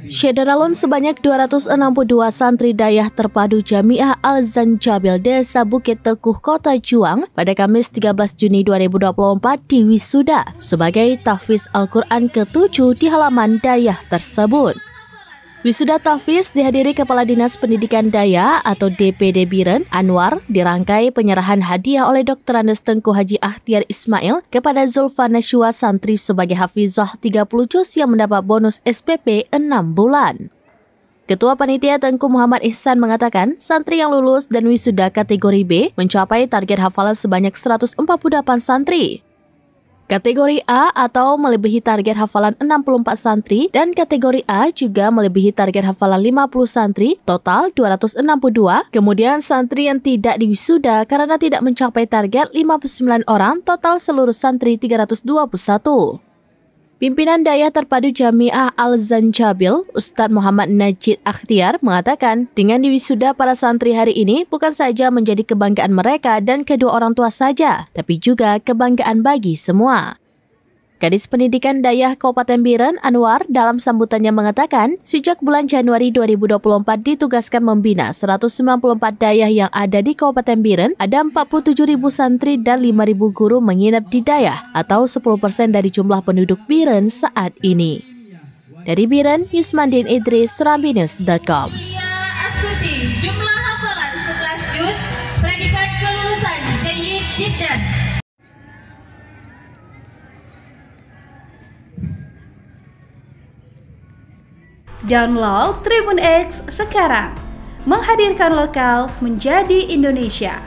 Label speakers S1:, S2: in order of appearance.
S1: Syederalun sebanyak 262 santri dayah terpadu Jamiah Al-Zanjabil Desa Bukit Tekuh Kota Juang pada Kamis 13 Juni 2024 diwisuda sebagai tahfiz Al-Quran ke-7 di halaman dayah tersebut. Wisuda tahfiz dihadiri Kepala Dinas Pendidikan Daya atau DPD Biren, Anwar, dirangkai penyerahan hadiah oleh Dr. Andes Tengku Haji Akhtiar Ismail kepada Zulfa Nashwa santri sebagai hafizah 30 juz yang mendapat bonus SPP 6 bulan. Ketua Panitia Tengku Muhammad Ihsan mengatakan, santri yang lulus dan wisuda kategori B mencapai target hafalan sebanyak 148 santri. Kategori A atau melebihi target hafalan 64 santri dan kategori A juga melebihi target hafalan 50 santri, total 262. Kemudian santri yang tidak diwisuda karena tidak mencapai target 59 orang, total seluruh santri 321. Pimpinan Dayah Terpadu Jamiah Al-Zanjabil, Ustadz Muhammad Najib Akhtiar, mengatakan dengan diwisuda para santri hari ini bukan saja menjadi kebanggaan mereka dan kedua orang tua saja, tapi juga kebanggaan bagi semua. Kadis Pendidikan Dayah Kabupaten Biren, Anwar, dalam sambutannya mengatakan, sejak bulan Januari 2024 ditugaskan membina 194 dayah yang ada di Kabupaten Biren, ada 47.000 santri dan 5.000 guru menginap di dayah, atau 10% dari jumlah penduduk Biren saat ini. Dari Biren, Yusmandin Idris, Serambinews.com.
S2: Jumlah hafalan 11 juz, predikat kelulusan Jayyid Jiddan.
S3: Download Tribun X sekarang, menghadirkan lokal menjadi Indonesia.